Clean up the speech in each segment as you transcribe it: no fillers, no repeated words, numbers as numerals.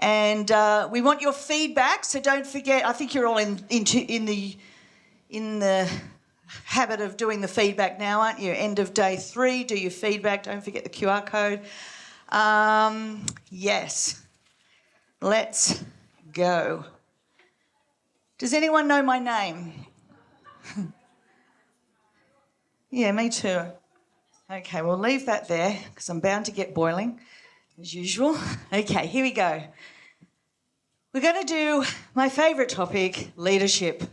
And we want your feedback, so don't forget, I think you're all in the habit of doing the feedback now, aren't you? End of day 3, do your feedback. Don't forget the QR code. Yes. Let's go. Does anyone know my name? Yeah, me too. Okay, we'll leave that there because I'm bound to get boiling, as usual. Okay, here we go. We're going to do my favourite topic, leadership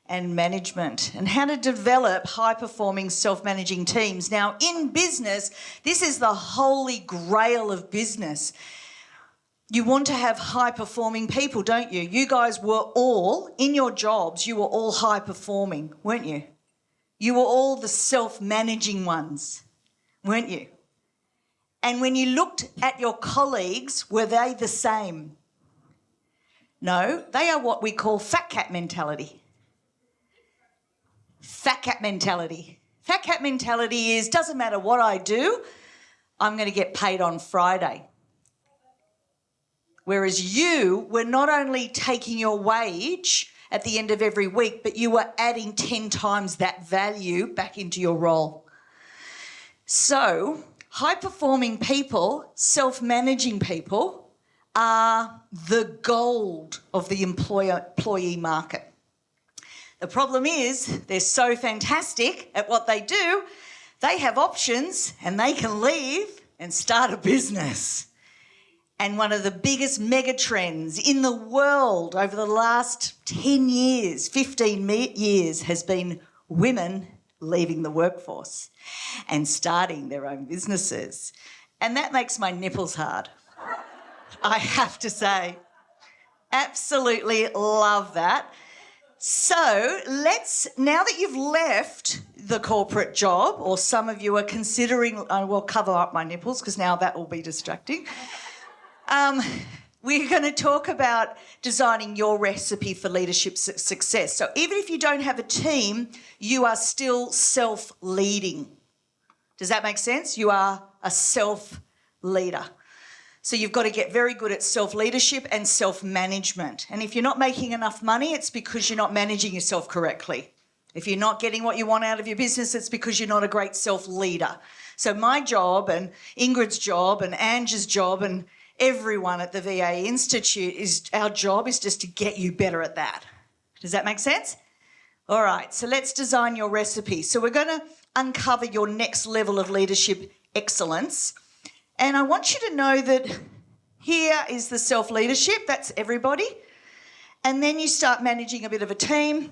and management, and how to develop high-performing self-managing teams. Now, in business, this is the holy grail of business. You want to have high-performing people, don't you? You guys were all, in your jobs, you were all high-performing, weren't you? You were all the self-managing ones, weren't you? And when you looked at your colleagues, were they the same? No, they are what we call fat cat mentality. Fat cat mentality. Fat cat mentality is, doesn't matter what I do, I'm going to get paid on Friday. Whereas you were not only taking your wage at the end of every week, but you were adding 10 times that value back into your role. So, high-performing people, self-managing people, are the gold of the employee market. The problem is they're so fantastic at what they do, they have options and they can leave and start a business. And one of the biggest mega trends in the world over the last 10 years, 15 years, has been women leaving the workforce and starting their own businesses. And that makes my nipples hard, I have to say. Absolutely love that. So now that you've left the corporate job, or some of you are considering, I will cover up my nipples because now that will be distracting. We're going to talk about designing your recipe for leadership success. So even if you don't have a team, you are still self-leading. Does that make sense? You are a self-leader. So you've got to get very good at self-leadership and self-management. And if you're not making enough money, it's because you're not managing yourself correctly. If you're not getting what you want out of your business, it's because you're not a great self-leader. So my job and Ingrid's job and Angie's job and everyone at the VA Institute, our job is just to get you better at that. Does that make sense? All right, so let's design your recipe. So we're going to uncover your next level of leadership excellence. And I want you to know that here is the self-leadership, that's everybody. And then you start managing a bit of a team.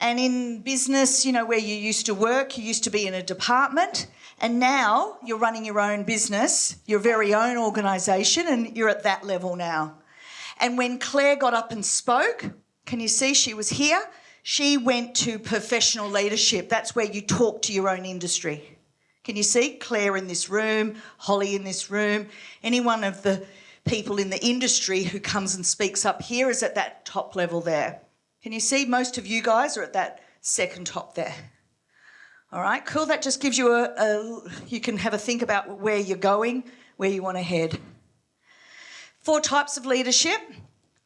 And in business, you know, where you used to work, you used to be in a department, and now you're running your own business, your very own organisation, and you're at that level now. And when Claire got up and spoke, can you see she was here? She went to professional leadership. That's where you talk to your own industry. Can you see Claire in this room, Holly in this room? Any one of the people in the industry who comes and speaks up here is at that top level there. Can you see most of you guys are at that second top there? All right, cool. That just gives you you can have a think about where you're going, where you want to head. 4 types of leadership.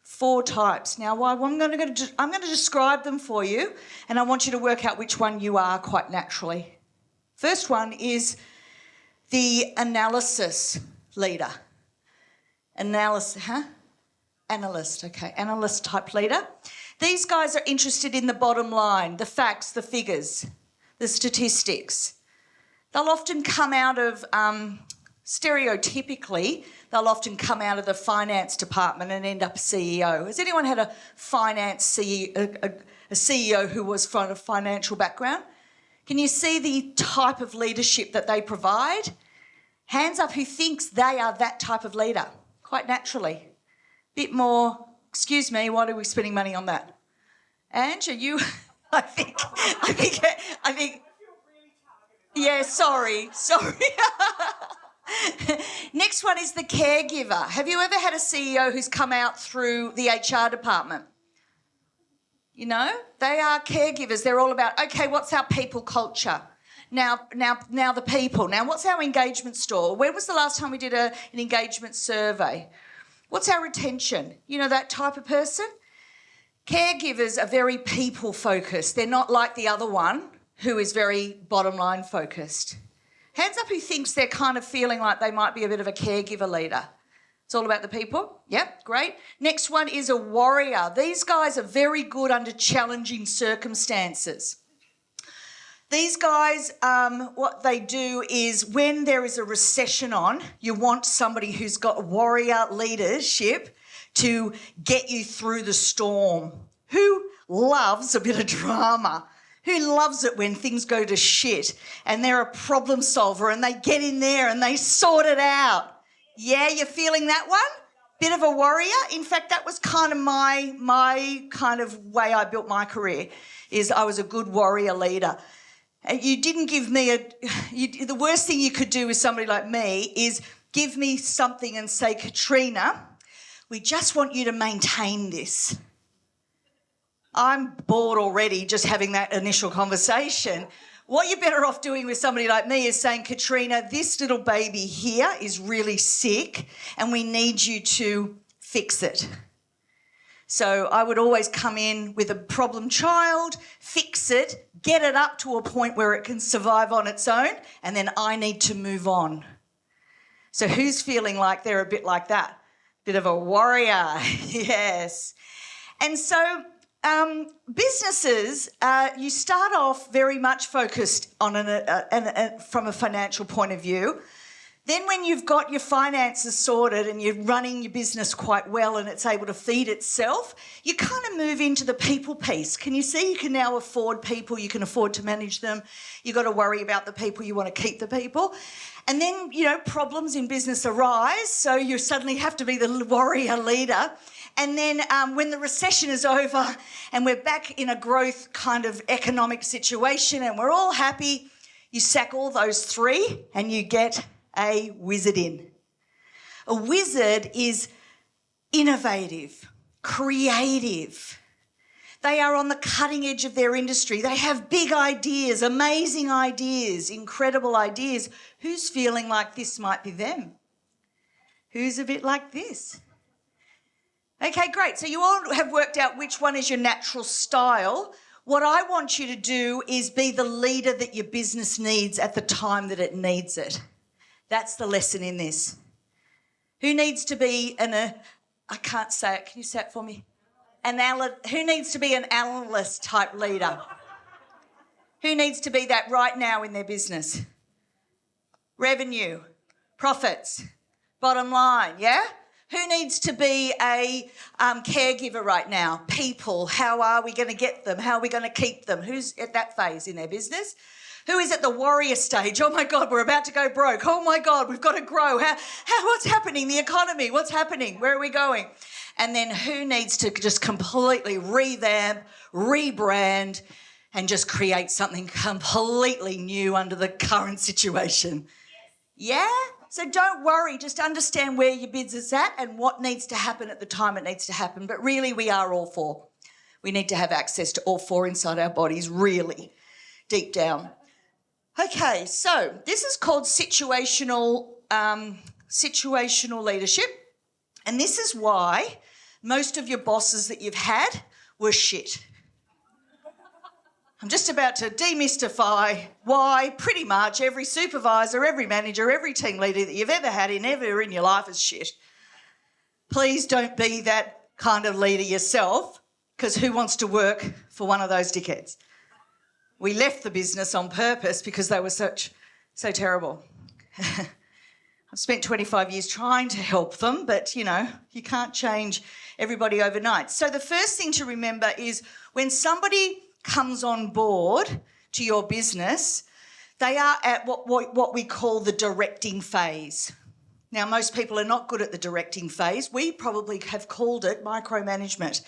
4 types. Now, I'm going to describe them for you, and I want you to work out which one you are quite naturally. First one is the analysis leader. Analyst, okay, analyst type leader. These guys are interested in the bottom line, the facts, the figures, the statistics. They'll often come out of, stereotypically, they'll often come out of the finance department and end up CEO. Has anyone had a finance CEO, a CEO who was from a financial background? Can you see the type of leadership that they provide? Hands up who thinks they are that type of leader, quite naturally. Bit more, excuse me, why are we spending money on that? Ange, are you, I think, yeah, sorry. Next one is the caregiver. Have you ever had a CEO who's come out through the HR department? You know, they are caregivers. They're all about, okay, what's our people culture? Now the people. Now, what's our engagement score? When was the last time we did an engagement survey? What's our attention? You know, that type of person? Caregivers are very people-focused. They're not like the other one who is very bottom-line focused. Hands up who thinks they're kind of feeling like they might be a bit of a caregiver leader. It's all about the people. Yep, great. Next one is a warrior. These guys are very good under challenging circumstances. These guys, what they do is when there is a recession on, you want somebody who's got warrior leadership to get you through the storm. Who loves a bit of drama? Who loves it when things go to shit and they're a problem solver and they get in there and they sort it out? Yeah, you're feeling that one? Bit of a warrior? In fact, that was kind of my kind of way I built my career, is I was a good warrior leader. You didn't give me the worst thing you could do with somebody like me is give me something and say, Katrena, we just want you to maintain this. I'm bored already just having that initial conversation. What you're better off doing with somebody like me is saying, Katrena, this little baby here is really sick and we need you to fix it. So I would always come in with a problem child, fix it, get it up to a point where it can survive on its own, and then I need to move on. So who's feeling like they're a bit like that? Bit of a warrior, yes. And so businesses, you start off very much focused on from a financial point of view. Then when you've got your finances sorted and you're running your business quite well and it's able to feed itself, you kind of move into the people piece. Can you see? You can now afford people, you can afford to manage them. You've got to worry about the people, you want to keep the people. And then, you know, problems in business arise, so you suddenly have to be the warrior leader. And then when the recession is over and we're back in a growth kind of economic situation and we're all happy, you sack all those three and you get a wizard in. A wizard is innovative, creative. They are on the cutting edge of their industry. They have big ideas, amazing ideas, incredible ideas. Who's feeling like this might be them? Who's a bit like this? Okay, great. So you all have worked out which one is your natural style. What I want you to do is be the leader that your business needs at the time that it needs it. That's the lesson in this. Who needs to be I can't say it, can you say it for me? Who needs to be an analyst type leader? Who needs to be that right now in their business? Revenue, profits, bottom line, yeah? Who needs to be a caregiver right now? People, how are we going to get them? How are we going to keep them? Who's at that phase in their business? Who is at the warrior stage? Oh my God, we're about to go broke. Oh my God, we've got to grow. What's happening? The economy, what's happening? Where are we going? And then who needs to just completely revamp, rebrand, and just create something completely new under the current situation? Yeah? So don't worry, just understand where your business is at and what needs to happen at the time it needs to happen. But really, we are all four. We need to have access to all four inside our bodies, really, deep down. Okay, so this is called situational leadership. And this is why most of your bosses that you've had were shit. I'm just about to demystify why pretty much every supervisor, every manager, every team leader that you've ever had in your life is shit. Please don't be that kind of leader yourself, because who wants to work for one of those dickheads? We left the business on purpose because they were so terrible. I've spent 25 years trying to help them, but, you know, you can't change everybody overnight. So the first thing to remember is when somebody comes on board to your business, they are at what we call the directing phase. Now, most people are not good at the directing phase. We probably have called it micromanagement.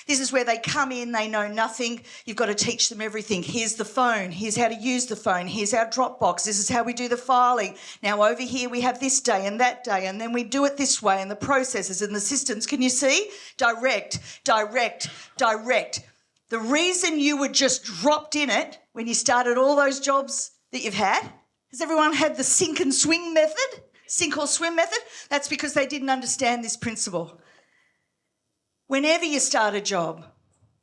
This is where they come in, they know nothing. You've got to teach them everything. Here's the phone. Here's how to use the phone. Here's our Dropbox. This is how we do the filing. Now, over here, we have this day and that day, and then we do it this way, and the processes and the systems. Can you see? Direct, direct, direct. The reason you were just dropped in it when you started all those jobs that you've had, has everyone had the sink and swing method? sink or swim method? That's because they didn't understand this principle. Whenever you start a job,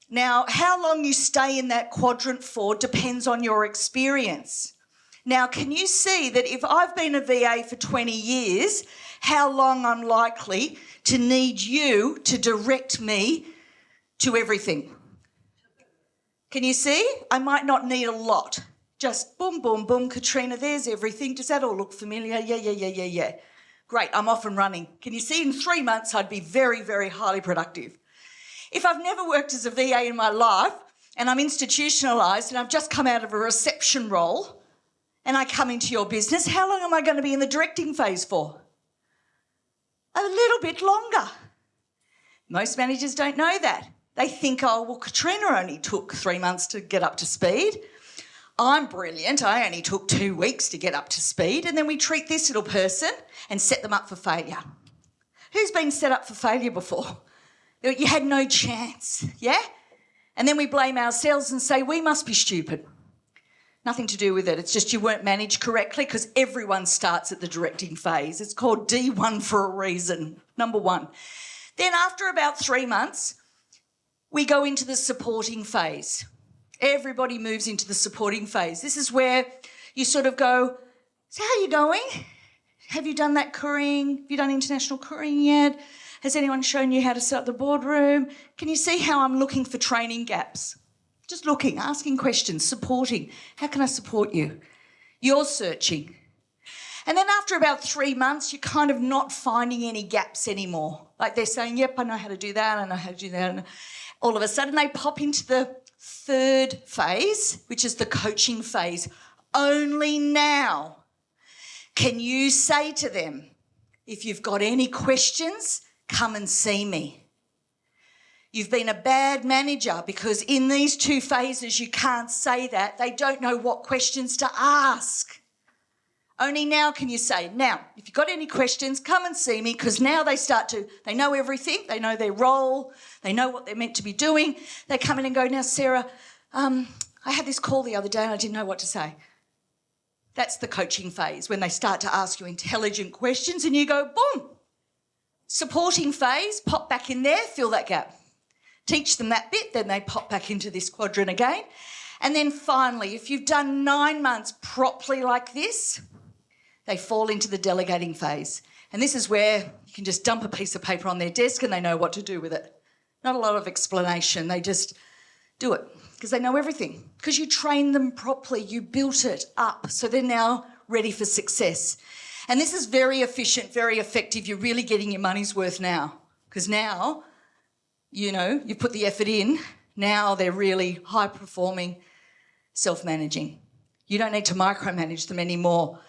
now how long you stay in that quadrant for depends on your experience. Now, can you see that if I've been a VA for 20 years, how long I'm likely to need you to direct me to everything? Can you see? I might not need a lot. Just boom, boom, boom, Katrena, there's everything. Does that all look familiar? Yeah. Great, I'm off and running. Can you see? In 3 months, I'd be very, very highly productive. If I've never worked as a VA in my life and I'm institutionalised and I've just come out of a reception role and I come into your business, how long am I going to be in the directing phase for? A little bit longer. Most managers don't know that. They think, oh, well, Katrena only took 3 months to get up to speed. I'm brilliant. I only took 2 weeks to get up to speed. And then we treat this little person and set them up for failure. Who's been set up for failure before? You had no chance, yeah? And then we blame ourselves and say, we must be stupid. Nothing to do with it. It's just you weren't managed correctly because everyone starts at the directing phase. It's called D1 for a reason, number 1. Then after about 3 months, we go into the supporting phase. Everybody moves into the supporting phase. This is where you sort of go, so how are you going? Have you done that couriering? Have you done international couriering yet? Has anyone shown you how to set up the boardroom? Can you see how I'm looking for training gaps? Just looking, asking questions, supporting. How can I support you? You're searching. And then after about 3 months, you're kind of not finding any gaps anymore. Like they're saying, yep, I know how to do that, I know how to do that. And all of a sudden they pop into the 3rd phase, which is the coaching phase. Only now can you say to them, if you've got any questions, come and see me. You've been a bad manager because in these 2 phases you can't say that. They don't know what questions to ask. Only now can you say, now, if you've got any questions, come and see me, because now they know everything, they know their role, they know what they're meant to be doing. They come in and go, now, Sarah, I had this call the other day and I didn't know what to say. That's the coaching phase, when they start to ask you intelligent questions and you go, boom. Supporting phase, pop back in there, fill that gap. Teach them that bit, then they pop back into this quadrant again. And then finally, if you've done 9 months properly like this, they fall into the delegating phase. And this is where you can just dump a piece of paper on their desk and they know what to do with it. Not a lot of explanation, they just do it because they know everything. Because you trained them properly, you built it up, so they're now ready for success. And this is very efficient, very effective. You're really getting your money's worth now, because now, you know, you put the effort in. Now they're really high-performing, self-managing. You don't need to micromanage them anymore.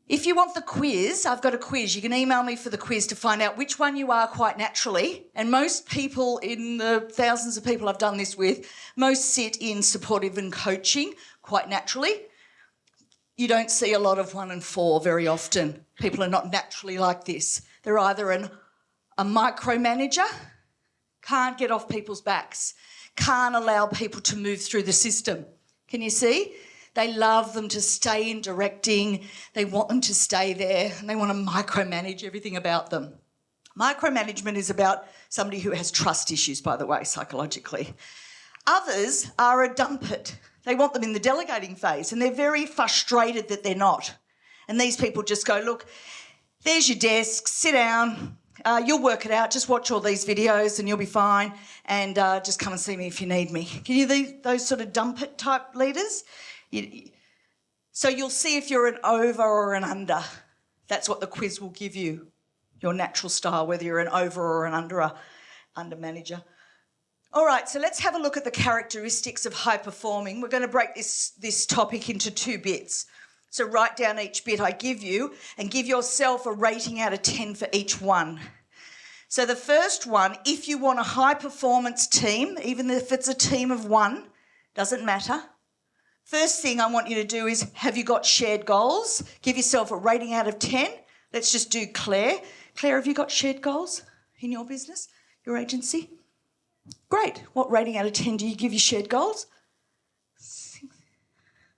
If you want the quiz, I've got a quiz. You can email me for the quiz to find out which one you are quite naturally. And most people, in the thousands of people I've done this with, most sit in supportive and coaching quite naturally. You don't see a lot of 1 and 4 very often. People are not naturally like this. They're either a micromanager, can't get off people's backs, can't allow people to move through the system. Can you see? They love them to stay in directing. They want them to stay there and they want to micromanage everything about them. Micromanagement is about somebody who has trust issues, by the way, psychologically. Others are a dump it. They want them in the delegating phase and they're very frustrated that they're not. And these people just go, look, there's your desk, sit down, you'll work it out, just watch all these videos and you'll be fine, and just come and see me if you need me. Can you those sort of dump it type leaders? So you'll see if you're an over or an under. That's what the quiz will give you, your natural style, whether you're an over or an under manager. All right, so let's have a look at the characteristics of high performing. We're going to break this topic into 2 bits. So write down each bit I give you and give yourself a rating out of 10 for each one. So the first one, if you want a high performance team, even if it's a team of 1, doesn't matter. First thing I want you to do is, have you got shared goals? Give yourself a rating out of 10. Let's just do Claire. Claire, have you got shared goals in your business, your agency? Great. What rating out of 10 do you give your shared goals? 6.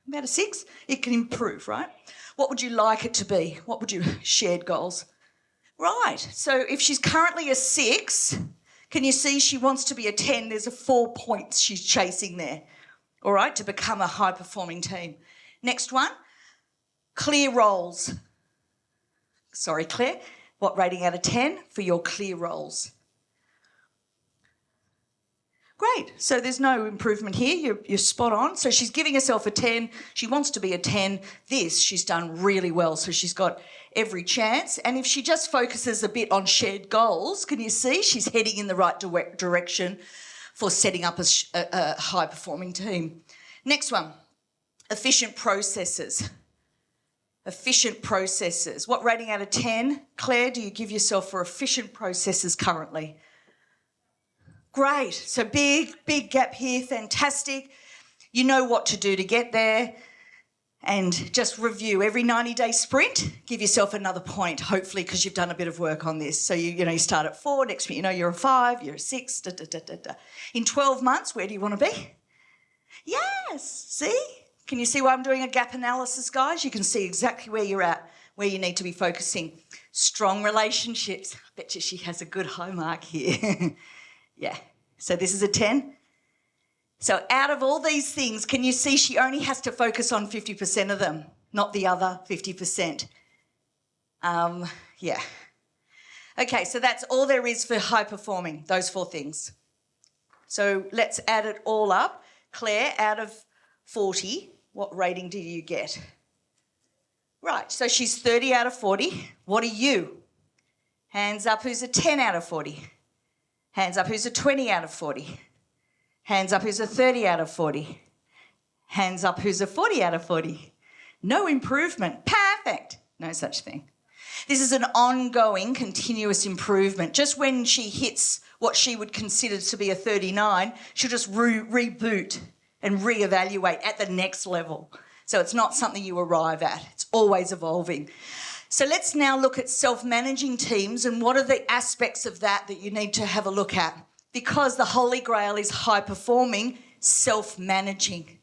About a 6. It can improve, right? What would you like it to be? What would you shared goals? Right, so if she's currently a 6, can you see she wants to be a 10? There's a 4 points she's chasing there, all right, to become a high-performing team. Next one, clear roles. Sorry, Claire, what rating out of 10 for your clear roles? Great, so there's no improvement here, you're spot on. So she's giving herself a 10, she wants to be a 10. This, she's done really well, so she's got every chance. And if she just focuses a bit on shared goals, can you see she's heading in the right direction for setting up a high-performing team. Next one, efficient processes. Efficient processes. What rating out of 10, Claire, do you give yourself for efficient processes currently? Great, so big gap here, fantastic. You know what to do to get there, and just review every 90-day sprint, give yourself another point, hopefully, because you've done a bit of work on this. So you start at 4, next minute you're a 5, you're a 6, da, da, da, da, da. In 12 months, where do you want to be? Yes, see? Can you see why I'm doing a gap analysis, guys? You can see exactly where you're at, where you need to be focusing. Strong relationships. I bet you she has a good high mark here. Yeah, so this is a 10. So out of all these things, can you see she only has to focus on 50% of them, not the other 50%? Yeah. Okay, so that's all there is for high performing, those 4 things. So let's add it all up. Claire, out of 40, what rating do you get? Right, so she's 30 out of 40. What are you? Hands up who's a 10 out of 40. Hands up who's a 20 out of 40. Hands up who's a 30 out of 40. Hands up who's a 40 out of 40. No improvement. Perfect. No such thing. This is an ongoing, continuous improvement. Just when she hits what she would consider to be a 39, she'll just reboot and reevaluate at the next level. So it's not something you arrive at. It's always evolving. So let's now look at self-managing teams and what are the aspects of that you need to have a look at. Because the Holy Grail is high-performing, self-managing.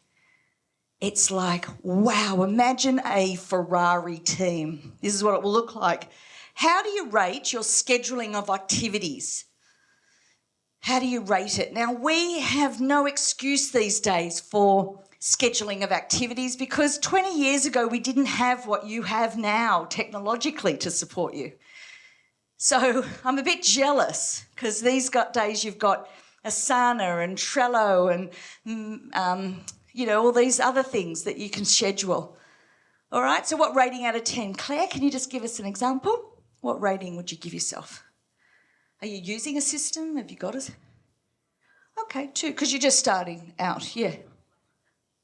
It's like, wow, imagine a Ferrari team. This is what it will look like. How do you rate your scheduling of activities? How do you rate it? Now, we have no excuse these days for scheduling of activities because 20 years ago we didn't have what you have now technologically to support you. So I'm a bit jealous because these days you've got Asana and Trello and, all these other things that you can schedule. All right, so what rating out of 10? Claire, can you just give us an example? What rating would you give yourself? Are you using a system? Have you got it? Okay, 2, because you're just starting out, yeah.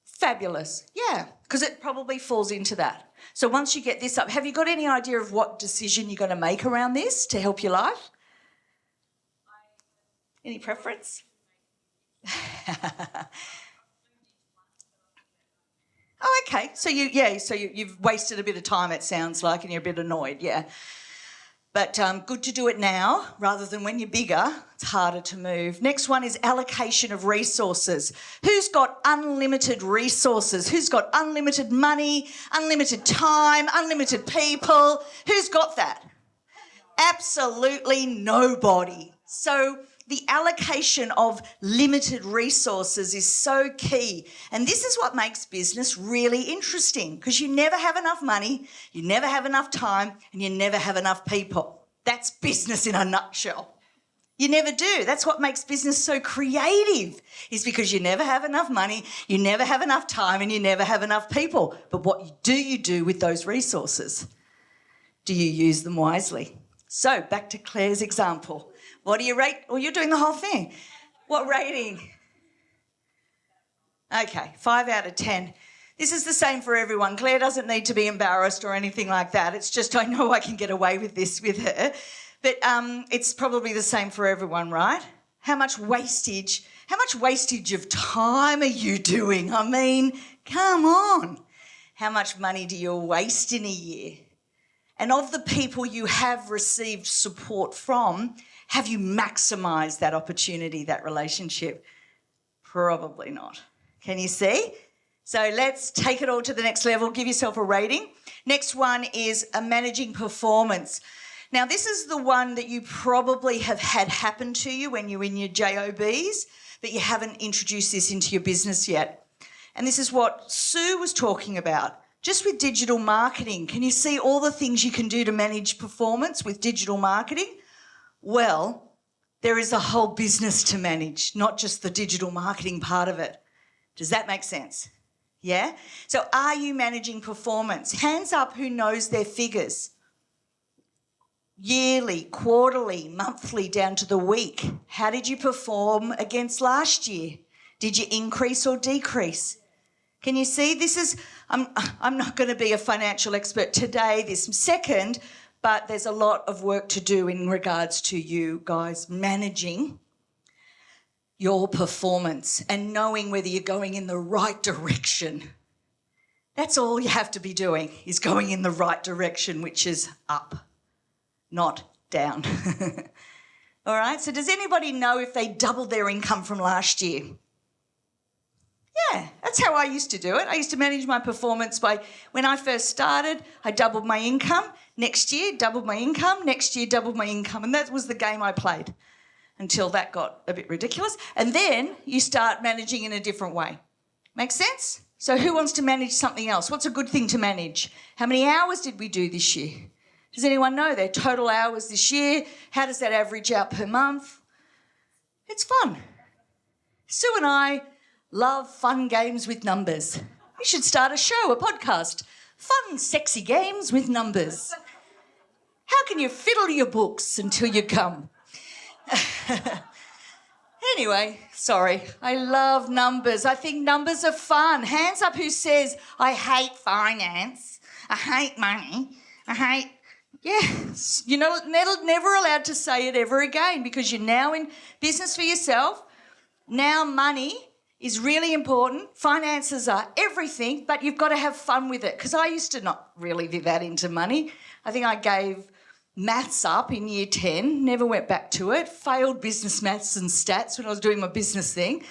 Fabulous, yeah, because it probably falls into that. So once you get this up, have you got any idea of what decision you're going to make around this to help your life? Any preference? Oh, okay. So you've wasted a bit of time, it sounds like, and you're a bit annoyed, yeah. But good to do it now rather than when you're bigger. It's harder to move. Next one is allocation of resources. Who's got unlimited resources? Who's got unlimited money, unlimited time, unlimited people? Who's got that? Absolutely nobody. So the allocation of limited resources is so key. And this is what makes business really interesting because you never have enough money, you never have enough time, and you never have enough people. That's business in a nutshell. You never do. That's what makes business so creative, is because you never have enough money, you never have enough time, and you never have enough people. But what do you do with those resources? Do you use them wisely? So back to Claire's example. What do you rate? Well, you're doing the whole thing. What rating? Okay, 5 out of 10. This is the same for everyone. Claire doesn't need to be embarrassed or anything like that. It's just I know I can get away with this with her. But it's probably the same for everyone, right? How much wastage of time are you doing? I mean, come on. How much money do you waste in a year? And of the people you have received support from, have you maximised that opportunity, that relationship? Probably not. Can you see? So let's take it all to the next level. Give yourself a rating. Next one is a managing performance. Now, this is the one that you probably have had happen to you when you're in your JOBs, but you haven't introduced this into your business yet. And this is what Sue was talking about. Just with digital marketing, can you see all the things you can do to manage performance with digital marketing? Well, there is a whole business to manage, not just the digital marketing part of it. Does that make sense? Yeah? So are you managing performance? Hands up who knows their figures. Yearly, quarterly, monthly, down to the week. How did you perform against last year? Did you increase or decrease? Can you see? This is, I'm not going to be a financial expert today, this second, but there's a lot of work to do in regards to you guys managing your performance and knowing whether you're going in the right direction. That's all you have to be doing, is going in the right direction, which is up, not down. All right, so does anybody know if they doubled their income from last year? Yeah, that's how I used to do it. I used to manage my performance by, when I first started, I doubled my income. Next year, doubled my income. Next year, doubled my income. And that was the game I played until that got a bit ridiculous. And then you start managing in a different way. Make sense? So who wants to manage something else? What's a good thing to manage? How many hours did we do this year? Does anyone know their total hours this year? How does that average out per month? It's fun. Sue and I love fun games with numbers. We should start a show, a podcast. Fun, sexy games with numbers. How can you fiddle your books until you come? Anyway, sorry. I love numbers. I think numbers are fun. Hands up who says, I hate finance. I hate money. I hate... Yes. You're never allowed to say it ever again because you're now in business for yourself. Now money is really important. Finances are everything, but you've got to have fun with it, because I used to not really be that into money. I think I gave maths up in year 10, never went back to it, failed business maths and stats when I was doing my business thing.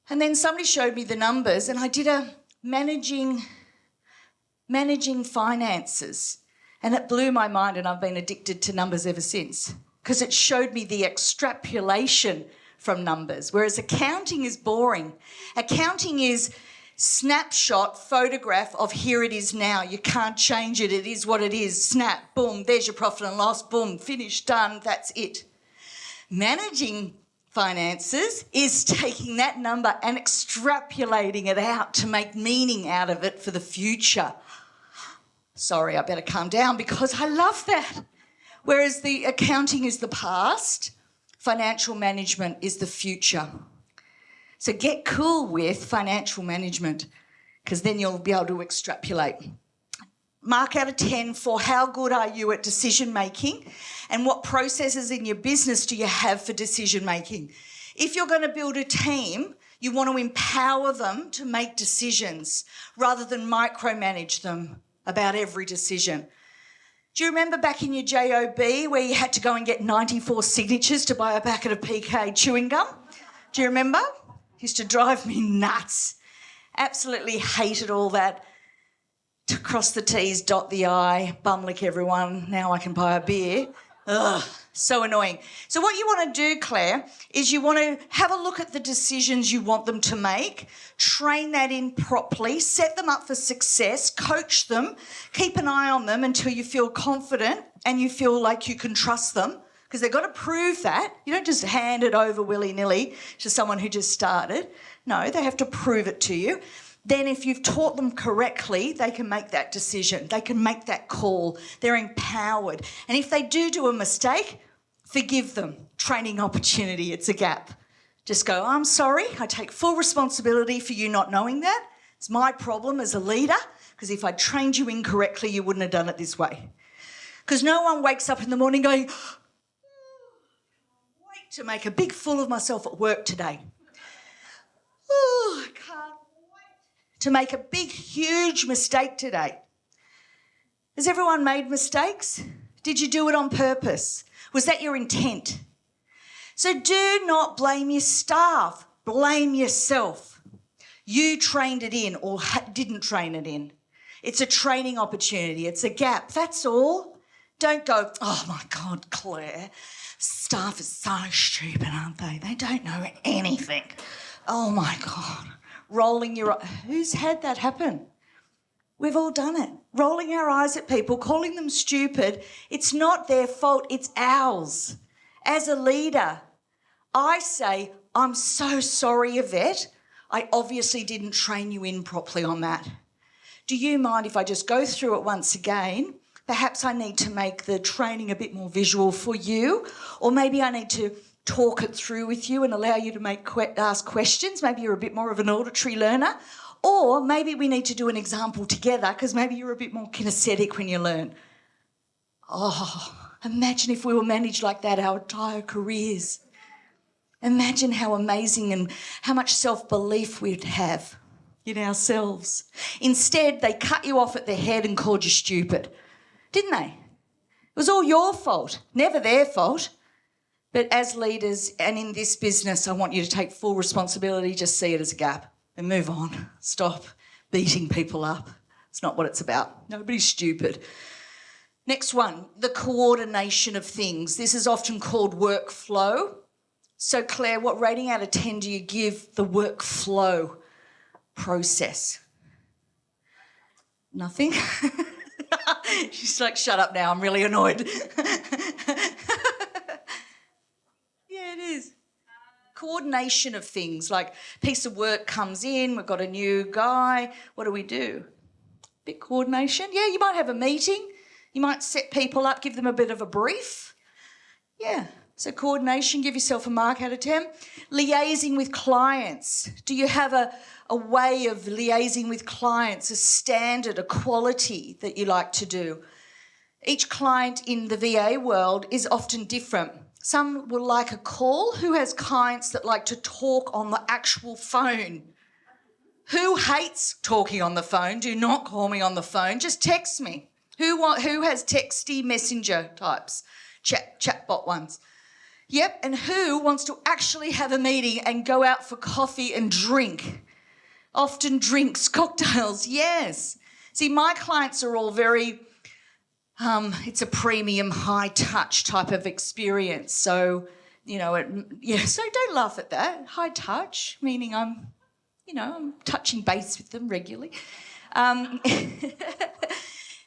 And then somebody showed me the numbers and I did a managing finances, and it blew my mind, and I've been addicted to numbers ever since, because it showed me the extrapolation from numbers, whereas accounting is boring. Accounting is snapshot, photograph of here it is now. You can't change it. It is what it is. Snap, boom, there's your profit and loss, boom, finished, done, that's it. Managing finances is taking that number and extrapolating it out to make meaning out of it for the future. Sorry, I better calm down because I love that. Whereas the accounting is the past, financial management is the future. So get cool with financial management, because then you'll be able to extrapolate. Mark out of 10 for how good are you at decision making, and what processes in your business do you have for decision making. If you're going to build a team, you want to empower them to make decisions rather than micromanage them about every decision. Do you remember back in your JOB where you had to go and get 94 signatures to buy a packet of PK chewing gum? Do you remember? Used to drive me nuts. Absolutely hated all that. To cross the T's, dot the I, bum lick everyone, now I can buy a beer. Ugh, so annoying. So what you want to do, Claire, is you want to have a look at the decisions you want them to make, train that in properly, set them up for success, coach them, keep an eye on them until you feel confident and you feel like you can trust them, because they've got to prove that. You don't just hand it over willy-nilly to someone who just started. No, they have to prove it to you. Then if you've taught them correctly, they can make that decision. They can make that call. They're empowered. And if they do a mistake, forgive them. Training opportunity, it's a gap. Just go, I'm sorry, I take full responsibility for you not knowing that. It's my problem as a leader, because if I trained you incorrectly, you wouldn't have done it this way. Because no one wakes up in the morning going, wait to make a big fool of myself at work today. Oh, I can't to make a big, huge mistake today. Has everyone made mistakes? Did you do it on purpose? Was that your intent? So do not blame your staff. Blame yourself. You trained it in or didn't train it in. It's a training opportunity. It's a gap. That's all. Don't go, oh, my God, Claire, staff is so stupid, aren't they? They don't know anything. Oh, my God. Rolling your eyes. Who's had that happen? We've all done it. Rolling our eyes at people, calling them stupid. It's not their fault. It's ours. As a leader, I say, I'm so sorry, Yvette. I obviously didn't train you in properly on that. Do you mind if I just go through it once again? Perhaps I need to make the training a bit more visual for you, or maybe I need to talk it through with you and allow you to ask questions. Maybe you're a bit more of an auditory learner, or maybe we need to do an example together because maybe you're a bit more kinesthetic when you learn. Oh, imagine if we were managed like that our entire careers. Imagine how amazing and how much self-belief we'd have in ourselves. Instead, they cut you off at the head and called you stupid, didn't they? It was all your fault, never their fault. But as leaders and in this business, I want you to take full responsibility, just see it as a gap and move on. Stop beating people up. It's not what it's about. Nobody's stupid. Next one, the coordination of things. This is often called workflow. So, Claire, what rating out of 10 do you give the workflow process? Nothing? She's like, shut up now, I'm really annoyed. Yeah, it is. Coordination of things, like piece of work comes in, we've got a new guy, what do? Bit coordination. Yeah, you might have a meeting, you might set people up, give them a bit of a brief. Yeah, so coordination, give yourself a mark out of 10. Liaising with clients. Do you have a way of liaising with clients, a standard, a quality that you like to do? Each client in the VA world is often different. Some will like a call. Who has clients that like to talk on the actual phone? Who hates talking on the phone? Do not call me on the phone. Just text me. Who has texty messenger types? Chatbot ones. Yep, and who wants to actually have a meeting and go out for coffee and drink? Often drinks, cocktails, yes. See, my clients are all very, it's a premium high touch type of experience. So, so don't laugh at that. High touch, meaning I'm touching base with them regularly.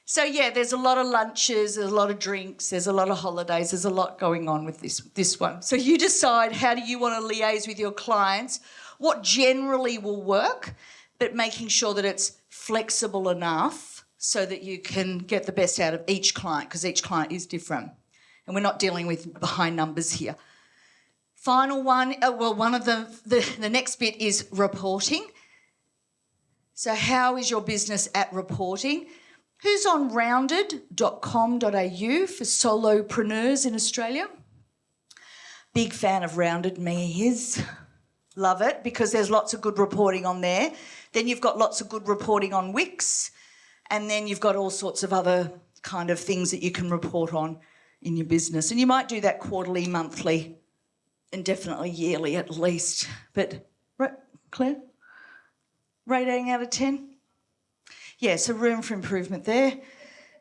So, yeah, there's a lot of lunches, there's a lot of drinks, there's a lot of holidays, there's a lot going on with this one. So you decide how do you want to liaise with your clients, what generally will work, but making sure that it's flexible enough so that you can get the best out of each client, because each client is different. And we're not dealing with high numbers here. Final one, one of the next bit is reporting. So how is your business at reporting? Who's on rounded.com.au for solopreneurs in Australia? Big fan of Rounded, me is. Love it, because there's lots of good reporting on there. Then you've got lots of good reporting on Wix, and then you've got all sorts of other kind of things that you can report on in your business. And you might do that quarterly, monthly, and definitely yearly at least. But, Claire, rating out of 10? Yeah, so room for improvement there.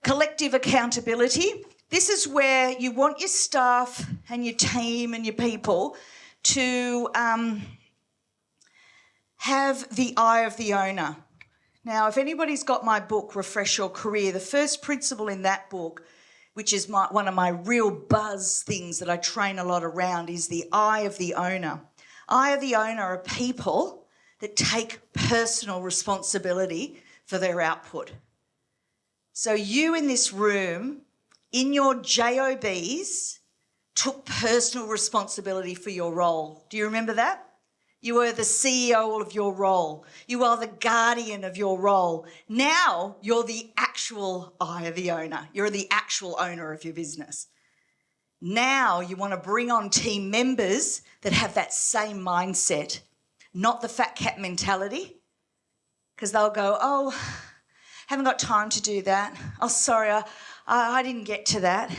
Collective accountability. This is where you want your staff and your team and your people to have the eye of the owner. Now, if anybody's got my book, Refresh Your Career, the first principle in that book, which is one of my real buzz things that I train a lot around, is the eye of the owner. Eye of the owner are people that take personal responsibility for their output. So you in this room, in your JOBs, took personal responsibility for your role. Do you remember that? You were the CEO of your role. You are the guardian of your role. Now you're the actual eye of the owner. You're the actual owner of your business. Now you want to bring on team members that have that same mindset, not the fat cat mentality, because they'll go, oh, haven't got time to do that. Oh, sorry, I didn't get to that.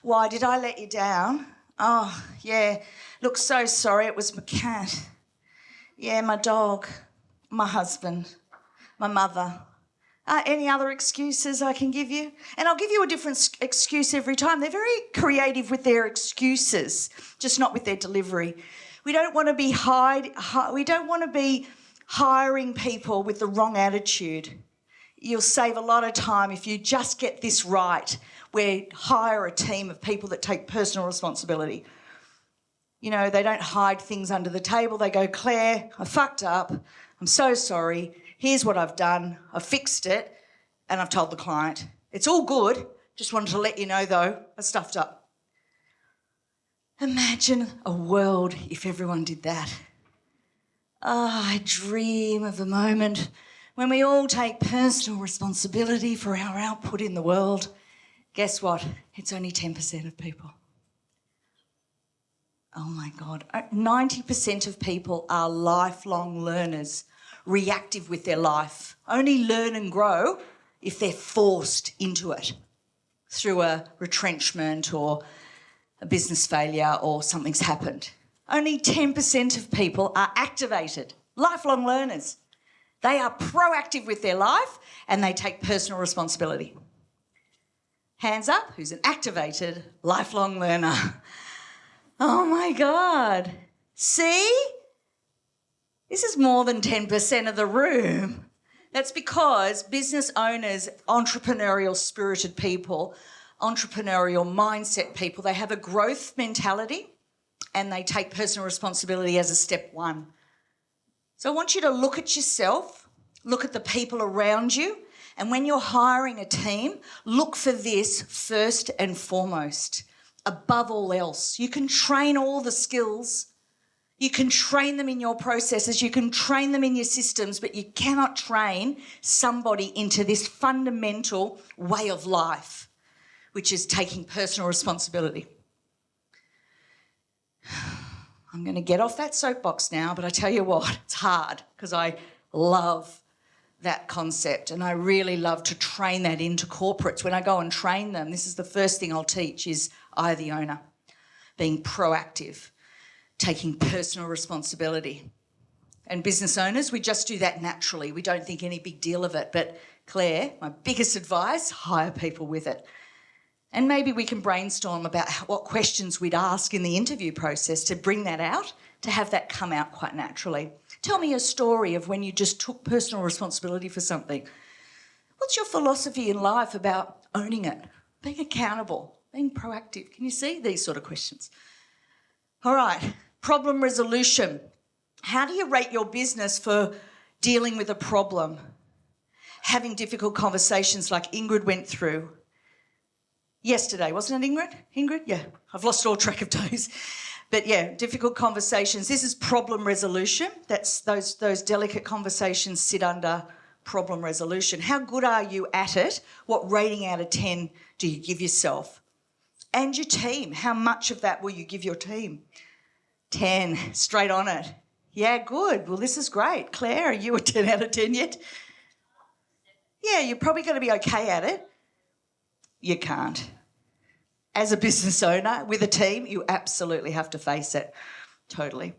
Why, did I let you down? Oh, yeah, look, so sorry, it was my cat. Yeah, my dog. my husband, my mother. Any other excuses I can give you? And I'll give you a different excuse every time. They're very creative with their excuses, just not with their delivery. We don't want to be hiring people with the wrong attitude. You'll save a lot of time if you just get this right, where hire a team of people that take personal responsibility. You know, they don't hide things under the table. They go, Claire, I fucked up. I'm so sorry. Here's what I've done. I've fixed it and I've told the client. It's all good. Just wanted to let you know, though, I stuffed up. Imagine a world if everyone did that. I dream of a moment when we all take personal responsibility for our output in the world. Guess what? It's only 10% of people. Oh my God. 90% of people are lifelong learners, reactive with their life, only learn and grow if they're forced into it through a retrenchment or a business failure or something's happened. Only 10% of people are activated, lifelong learners. They are proactive with their life and they take personal responsibility. Hands up, who's an activated, lifelong learner? Oh my God. See? This is more than 10% of the room. That's because business owners, entrepreneurial spirited people, entrepreneurial mindset people, they have a growth mentality and they take personal responsibility as a step one. So I want you to look at yourself, look at the people around you, and when you're hiring a team, look for this first and foremost, above all else. You can train all the skills. You can train them in your processes, you can train them in your systems, but you cannot train somebody into this fundamental way of life, which is taking personal responsibility. I'm going to get off that soapbox now, but I tell you what, it's hard because I love that concept and I really love to train that into corporates. When I go and train them, this is the first thing I'll teach is I, the owner, being proactive, taking personal responsibility. And business owners, we just do that naturally. We don't think any big deal of it. But Claire, my biggest advice, hire people with it. And maybe we can brainstorm about what questions we'd ask in the interview process to bring that out, to have that come out quite naturally. Tell me a story of when you just took personal responsibility for something. What's your philosophy in life about owning it, being accountable, being proactive? Can you see these sort of questions? All right. Problem resolution. How do you rate your business for dealing with a problem? Having difficult conversations like Ingrid went through yesterday, wasn't it, Ingrid? Ingrid? Yeah, I've lost all track of days. But yeah, difficult conversations. This is problem resolution. That's those delicate conversations sit under problem resolution. How good are you at it? What rating out of 10 do you give yourself? And your team. How much of that will you give your team? 10, straight on it. Yeah, good. Well, this is great. Claire, are you a 10 out of 10 yet? Yeah, you're probably going to be okay at it. You can't. As a business owner with a team, you absolutely have to face it. Totally.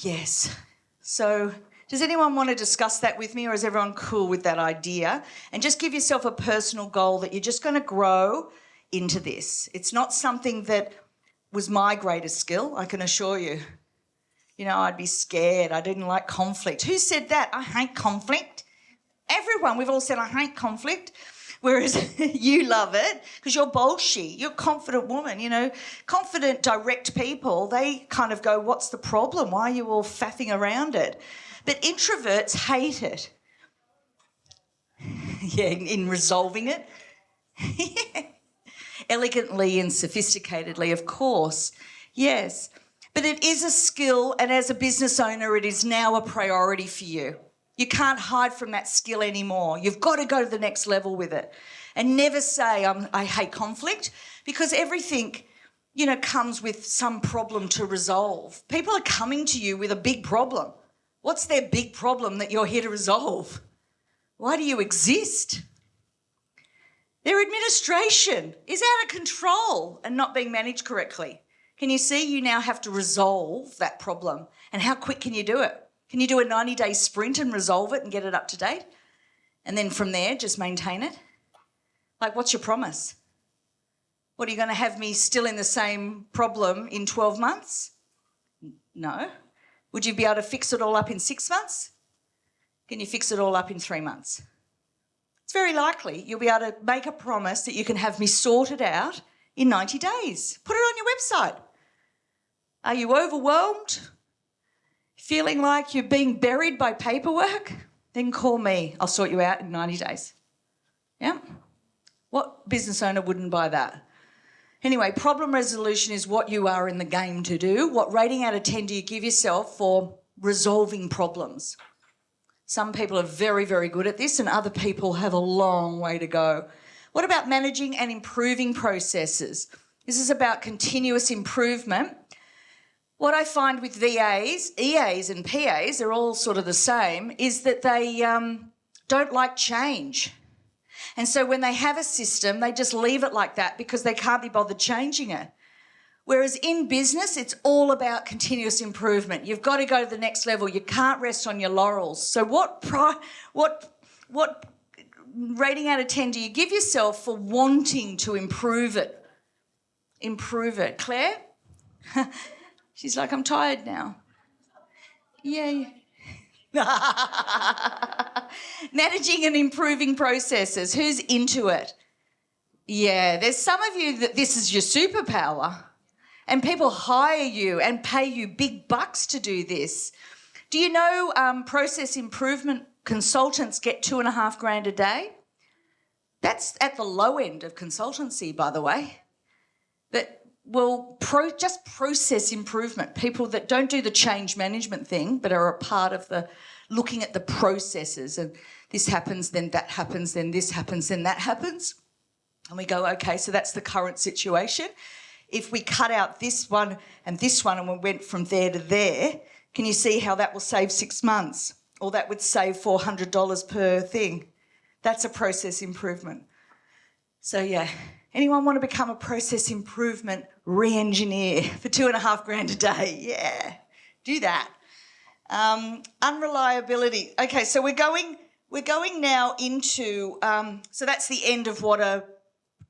Yes. So does anyone want to discuss that with me, or is everyone cool with that idea? And just give yourself a personal goal that you're just going to grow into this. It's not something that was my greatest skill, I can assure you. You know, I'd be scared. I didn't like conflict. Who said that? I hate conflict. Everyone, we've all said, I hate conflict. Whereas you love it because you're bolshy. You're a confident woman, you know. Confident, direct people, they kind of go, what's the problem? Why are you all faffing around it? But introverts hate it. Yeah, in resolving it. Elegantly and sophisticatedly, of course. Yes. But it is a skill, and as a business owner, it is now a priority for you. You can't hide from that skill anymore. You've got to go to the next level with it. And never say, I hate conflict, because everything, you know, comes with some problem to resolve. People are coming to you with a big problem. What's their big problem that you're here to resolve? Why do you exist? Their administration is out of control and not being managed correctly. Can you see you now have to resolve that problem? And how quick can you do it? Can you do a 90-day sprint and resolve it and get it up to date? And then from there, just maintain it? Like, what's your promise? What, are you going to have me still in the same problem in 12 months? No. Would you be able to fix it all up in 6 months? Can you fix it all up in 3 months? It's very likely you'll be able to make a promise that you can have me sorted out in 90 days. Put it on your website. Are you overwhelmed? Feeling like you're being buried by paperwork? Then call me. I'll sort you out in 90 days. Yeah? What business owner wouldn't buy that? Anyway, problem resolution is what you are in the game to do. What rating out of 10 do you give yourself for resolving problems? Some people are very, very good at this and other people have a long way to go. What about managing and improving processes? This is about continuous improvement. What I find with VAs, EAs and PAs, they're all sort of the same, is that they don't like change. And so when they have a system, they just leave it like that because they can't be bothered changing it. Whereas in business, it's all about continuous improvement. You've got to go to the next level. You can't rest on your laurels. So what rating out of 10 do you give yourself for wanting to improve it? Improve it. Claire? She's like, I'm tired now. Yeah. Managing and improving processes. Who's into it? Yeah, there's some of you that this is your superpower and people hire you and pay you big bucks to do this. Do you know process improvement consultants get $2,500 a day? That's at the low end of consultancy, by the way. Just process improvement, people that don't do the change management thing but are a part of the looking at the processes and this happens, then that happens, then this happens, then that happens. And we go, okay, so that's the current situation. If we cut out this one and we went from there to there, can you see how that will save 6 months? Or that would save $400 per thing. That's a process improvement. So yeah, anyone want to become a process improvement re-engineer for $2,500 a day? Yeah, do that. Unreliability. Okay, so we're going now into, so that's the end of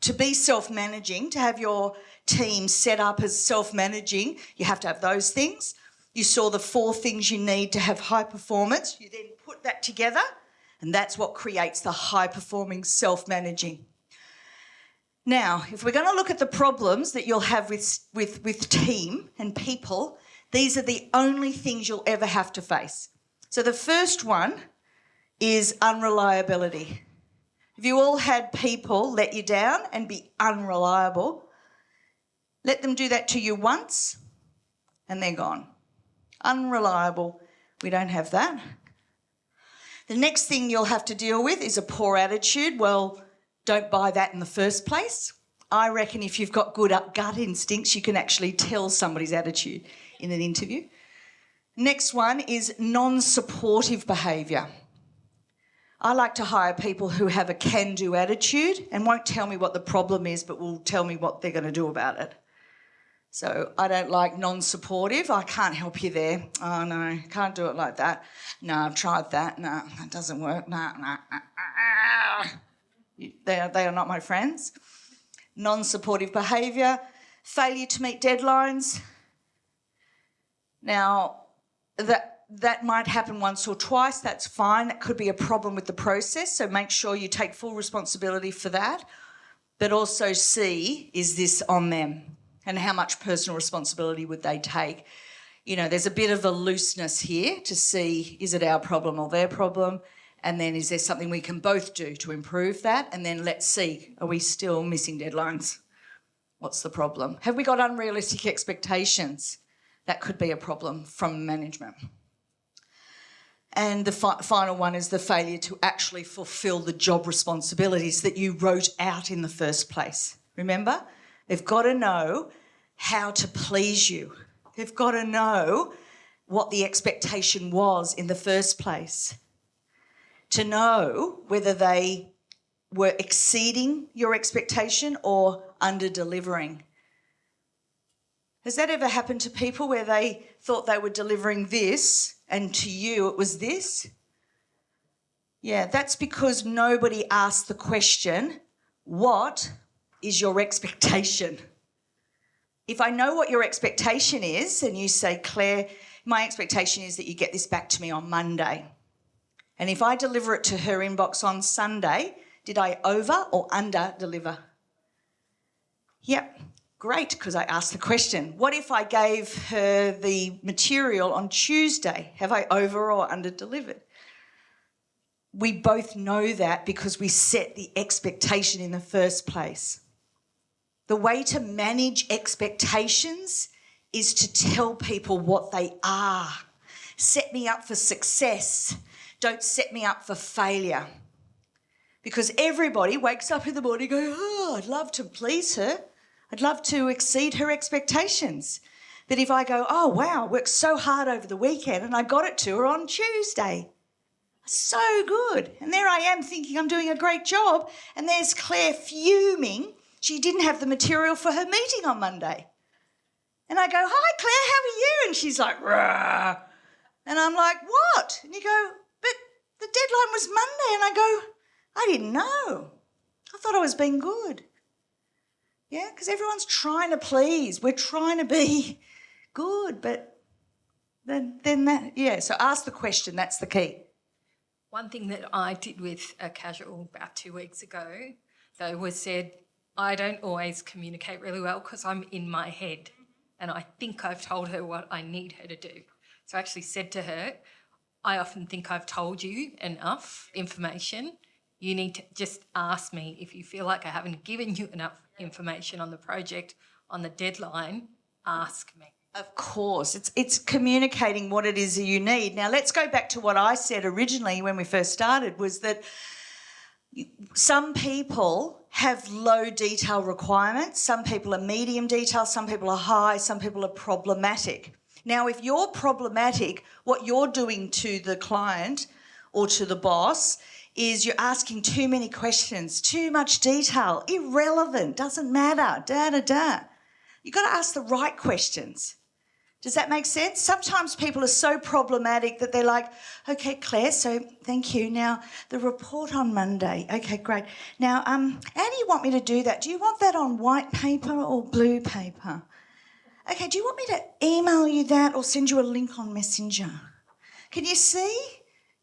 to be self-managing, to have your team set up as self-managing, you have to have those things. You saw the 4 things you need to have high performance. You then put that together and that's what creates the high-performing self-managing. Now, if we're going to look at the problems that you'll have with team and people, these are the only things you'll ever have to face. So the first one is unreliability. Have you all had people let you down and be unreliable? Let them do that to you once and they're gone. Unreliable. We don't have that. The next thing you'll have to deal with is a poor attitude. Well, don't buy that in the first place. I reckon if you've got good gut instincts, you can actually tell somebody's attitude in an interview. Next one is non-supportive behaviour. I like to hire people who have a can-do attitude and won't tell me what the problem is, but will tell me what they're going to do about it. So I don't like non-supportive. I can't help you there. Oh, no, can't do it like that. No, I've tried that. No, that doesn't work. No. They are not my friends. Non-supportive behaviour, failure to meet deadlines. Now, that might happen once or twice. That's fine. That could be a problem with the process, so make sure you take full responsibility for that. But also see, is this on them? And how much personal responsibility would they take? You know, there's a bit of a looseness here to see, is it our problem or their problem? And then is there something we can both do to improve that? And then let's see, are we still missing deadlines? What's the problem? Have we got unrealistic expectations? That could be a problem from management. And the final one is the failure to actually fulfil the job responsibilities that you wrote out in the first place. Remember? They've got to know how to please you. They've got to know what the expectation was in the first place. To know whether they were exceeding your expectation or under-delivering. Has that ever happened to people where they thought they were delivering this and to you it was this? Yeah, that's because nobody asked the question, what is your expectation? If I know what your expectation is and you say, Claire, my expectation is that you get this back to me on Monday. And if I deliver it to her inbox on Sunday, did I over or under deliver? Yep, great, because I asked the question. What if I gave her the material on Tuesday? Have I over or under delivered? We both know that because we set the expectation in the first place. The way to manage expectations is to tell people what they are. Set me up for success. Don't set me up for failure. Because everybody wakes up in the morning going, oh, I'd love to please her. I'd love to exceed her expectations. But if I go, oh, wow, worked so hard over the weekend and I got it to her on Tuesday. So good. And there I am thinking I'm doing a great job. And there's Claire fuming. She didn't have the material for her meeting on Monday. And I go, hi, Claire, how are you? And she's like, rah. And I'm like, what? And you go, but the deadline was Monday. And I go, I didn't know. I thought I was being good. Yeah, because everyone's trying to please. We're trying to be good. But then that, yeah, so ask the question. That's the key. One thing that I did with a casual about 2 weeks ago, though, was said, I don't always communicate really well because I'm in my head and I think I've told her what I need her to do. So I actually said to her, I often think I've told you enough information. You need to just ask me if you feel like I haven't given you enough information on the project, on the deadline, ask me. Of course, it's communicating what it is that you need. Now, let's go back to what I said originally when we first started, was that some people have low detail requirements, some people are medium detail, some people are high, some people are problematic. Now, if you're problematic, what you're doing to the client or to the boss is you're asking too many questions, too much detail, irrelevant, doesn't matter, You've got to ask the right questions. Does that make sense? Sometimes people are so problematic that they're like, okay, Claire, so thank you. Now, the report on Monday. Okay, great. Now, how do you want me to do that? Do you want that on white paper or blue paper? Okay, do you want me to email you that or send you a link on Messenger? Can you see?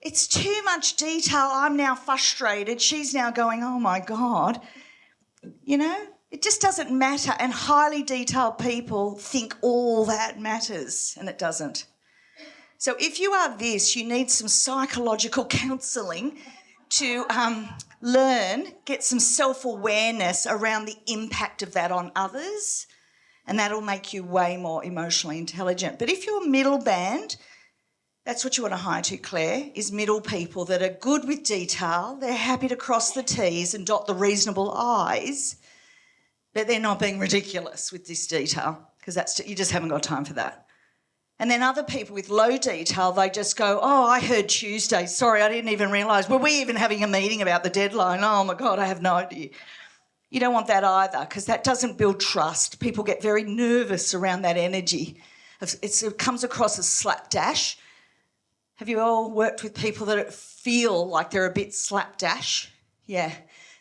It's too much detail. I'm now frustrated. She's now going, oh, my God. You know? It just doesn't matter, and highly detailed people think all that matters, and it doesn't. So if you are this, you need some psychological counselling to learn, get some self-awareness around the impact of that on others, and that'll make you way more emotionally intelligent. But if you're middle band, that's what you want to hire to, Claire, is middle people that are good with detail, they're happy to cross the T's and dot the reasonable I's, but they're not being ridiculous with this detail because you just haven't got time for that. And then other people with low detail, they just go, oh, I heard Tuesday. Sorry, I didn't even realise. Were we even having a meeting about the deadline? Oh, my God, I have no idea. You don't want that either because that doesn't build trust. People get very nervous around that energy. It comes across as slapdash. Have you all worked with people that feel like they're a bit slapdash? Yeah.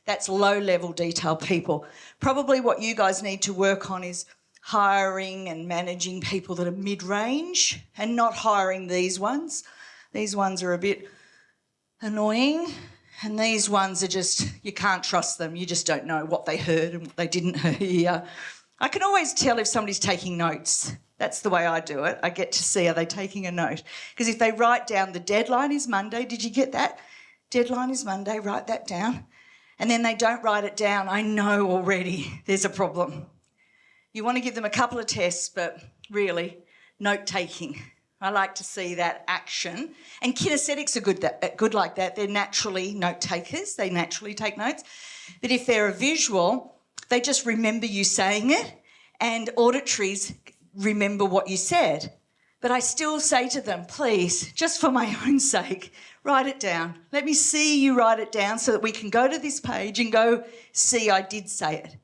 That's low-level detail people. Probably what you guys need to work on is hiring and managing people that are mid-range and not hiring these ones. These ones are a bit annoying and these ones are just, you can't trust them. You just don't know what they heard and what they didn't hear. I can always tell if somebody's taking notes. That's the way I do it. I get to see, are they taking a note? Because if they write down the deadline is Monday, did you get that? Deadline is Monday, write that down. And then they don't write it down, I know already there's a problem. You want to give them a couple of tests, but really, note-taking. I like to see that action. And kinesthetics are good like that. They're naturally note-takers. They naturally take notes. But if they're a visual, they just remember you saying it, and auditories remember what you said. But I still say to them, please, just for my own sake, write it down. Let me see you write it down so that we can go to this page and go, see, I did say it.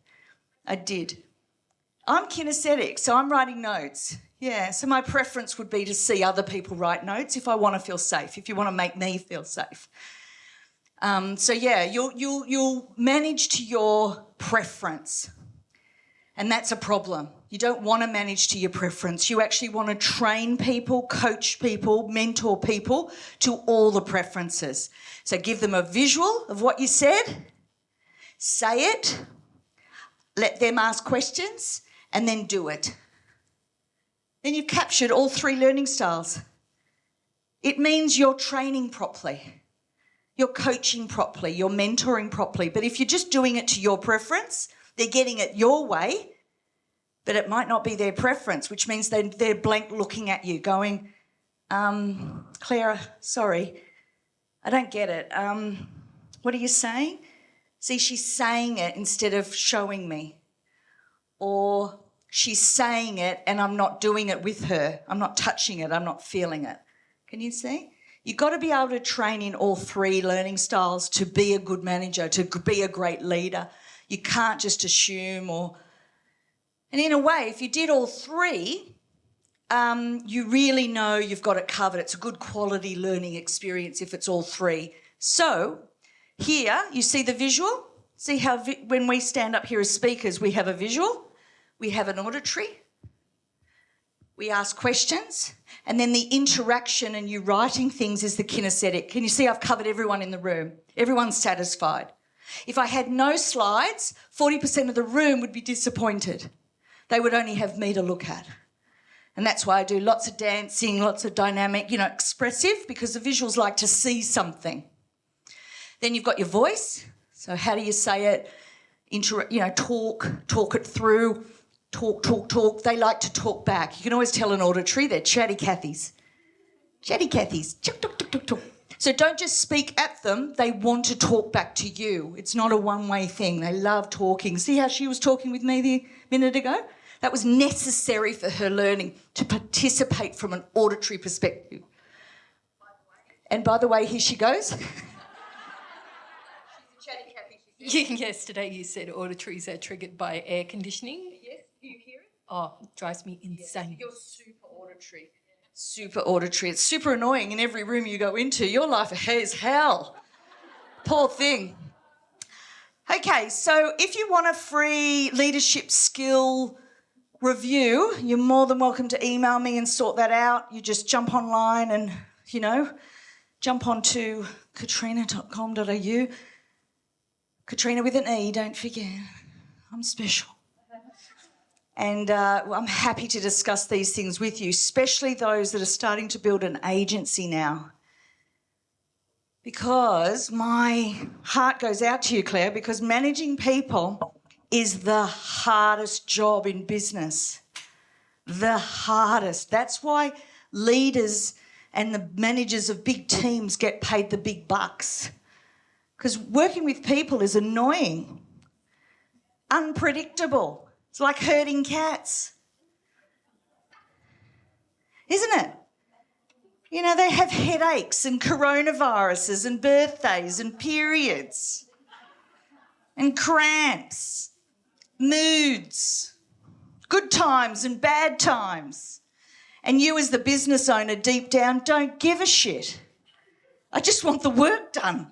I did. I'm kinesthetic, so I'm writing notes. Yeah, so my preference would be to see other people write notes if I want to feel safe, if you want to make me feel safe. You'll manage to your preference, and that's a problem. You don't want to manage to your preference. You actually want to train people, coach people, mentor people to all the preferences. So give them a visual of what you said, say it, let them ask questions, and then do it. Then you've captured all 3 learning styles. It means you're training properly, you're coaching properly, you're mentoring properly. But if you're just doing it to your preference, they're getting it your way, but it might not be their preference, which means they're blank looking at you going, Clara, sorry, I don't get it. What are you saying? See, she's saying it instead of showing me. Or she's saying it and I'm not doing it with her. I'm not touching it. I'm not feeling it. Can you see? You've got to be able to train in all 3 learning styles to be a good manager, to be a great leader. You can't just assume or... And in a way, if you did all 3, you really know you've got it covered. It's a good quality learning experience if it's all 3. So here, you see the visual? See how when we stand up here as speakers, we have a visual, we have an auditory, we ask questions, and then the interaction and you writing things is the kinesthetic. Can you see I've covered everyone in the room? Everyone's satisfied. If I had no slides, 40% of the room would be disappointed. They would only have me to look at. And that's why I do lots of dancing, lots of dynamic, expressive, because the visuals like to see something. Then you've got your voice. So how do you say it? Talk it through, talk. They like to talk back. You can always tell an auditory, they're chatty Cathys. Chatty Cathys. Talk. So don't just speak at them, they want to talk back to you. It's not a one-way thing. They love talking. See how she was talking with me a minute ago? That was necessary for her learning to participate from an auditory perspective. And by the way, here she goes. Yesterday you said auditories are triggered by air conditioning. Yes, do you hear it? Oh, it drives me insane. Yes, you're super auditory. Super auditory. It's super annoying in every room you go into. Your life is hell. Poor thing. Okay, so if you want a free leadership skill review, you're more than welcome to email me and sort that out. You just jump online and, jump onto katrena.com.au. Katrena with an E, don't forget. I'm special. And I'm happy to discuss these things with you, especially those that are starting to build an agency now. Because my heart goes out to you, Claire, because managing people is the hardest job in business. The hardest. That's why leaders and the managers of big teams get paid the big bucks. Because working with people is annoying, unpredictable. It's like herding cats, isn't it? They have headaches and coronaviruses and birthdays and periods and cramps, moods, good times and bad times. And you as the business owner deep down don't give a shit. I just want the work done.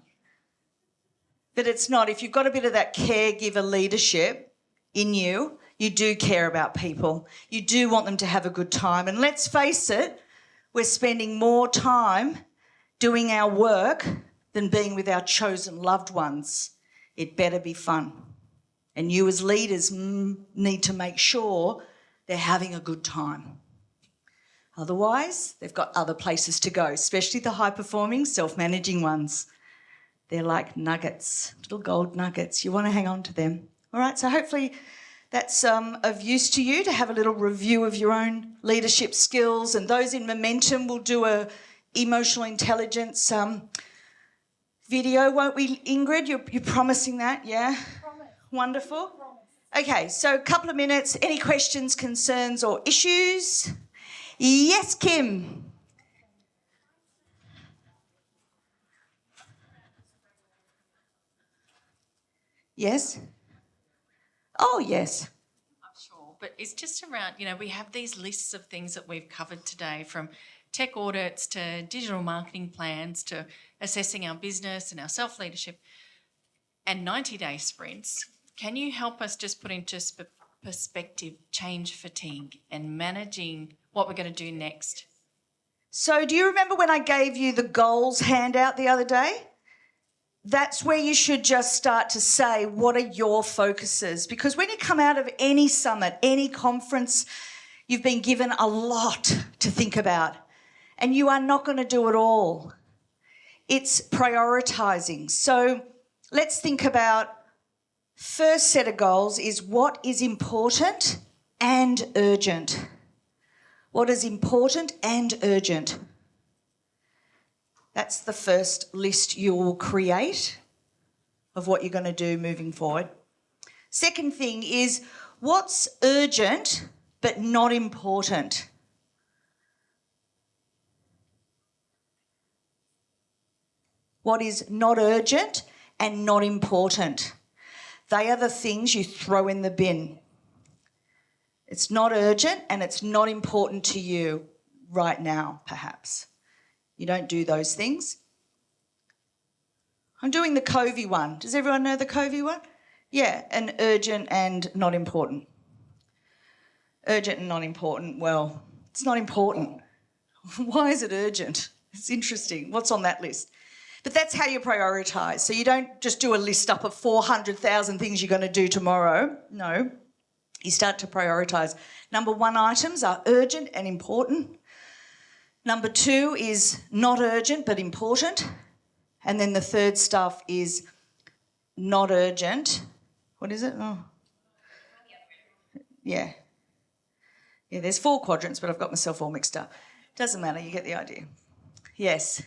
But it's not. If you've got a bit of that caregiver leadership in you, you do care about people. You do want them to have a good time. And let's face it, we're spending more time doing our work than being with our chosen loved ones. It better be fun. And you as leaders need to make sure they're having a good time. Otherwise, they've got other places to go, especially the high-performing, self-managing ones. They're like nuggets, little gold nuggets. You want to hang on to them. All right, so hopefully that's of use to you to have a little review of your own leadership skills. And those in Momentum will do a emotional intelligence video, won't we, Ingrid? You're promising that, yeah? Promise. Wonderful. Promise. Okay, so a couple of minutes. Any questions, concerns or issues? Yes, Kim. Yes? Oh, yes. I'm sure but it's just around, we have these lists of things that we've covered today, from tech audits to digital marketing plans to assessing our business and our self-leadership and 90-day sprints. Can you help us just put into perspective change fatigue and managing what we're going to do next? So do you remember when I gave you the goals handout the other day? That's where you should just start to say, what are your focuses? Because when you come out of any summit, any conference, you've been given a lot to think about, and you are not going to do it all. It's prioritising. So let's think about, first set of goals is what is important and urgent. What is important and urgent? That's the first list you will create of what you're going to do moving forward. Second thing is what's urgent but not important. What is not urgent and not important? They are the things you throw in the bin. It's not urgent and it's not important to you right now, perhaps. You don't do those things. I'm doing the Covey one. Does everyone know the Covey one? Yeah, and urgent and not important. Urgent and not important. Well, it's not important. Why is it urgent? It's interesting. What's on that list? But that's how you prioritise. So you don't just do a list up of 400,000 things you're going to do tomorrow. No, you start to prioritise. Number 1 items are urgent and important. Number 2 is not urgent but important. And then the third stuff is not urgent. What is it? Oh. Yeah. Yeah, there's 4 quadrants, but I've got myself all mixed up. Doesn't matter, you get the idea. Yes.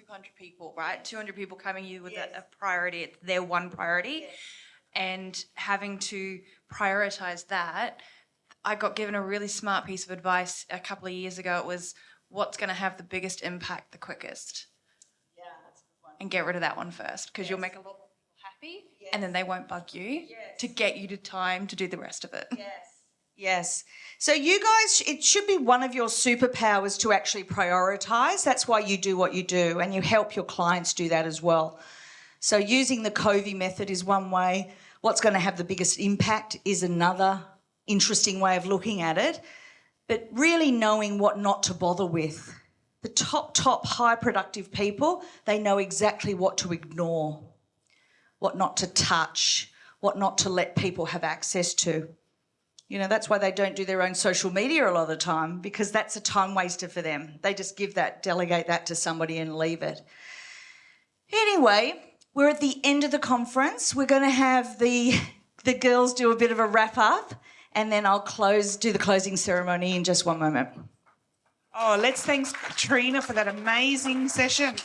200 people, right? 200 people coming you with a priority. It's their one priority. Yes. And having to prioritise that, I got given a really smart piece of advice a couple of years ago. It was, what's going to have the biggest impact the quickest? Yeah, that's a good one. And get rid of that one first, because you'll make a lot more people happy, and then they won't bug you to get you to time to do the rest of it. Yes. Yes. So you guys, it should be one of your superpowers to actually prioritise. That's why you do what you do, and you help your clients do that as well. So using the Covey method is one way. What's going to have the biggest impact is another interesting way of looking at it. But really knowing what not to bother with. The top high productive people, they know exactly what to ignore, what not to touch, what not to let people have access to. You know, that's why they don't do their own social media a lot of the time, because that's a time waster for them. They just delegate that to somebody and leave it. Anyway, we're at the end of the conference. We're going to have the girls do a bit of a wrap up, and then I'll do the closing ceremony in just one moment. Oh, let's thank Katrena for that amazing session.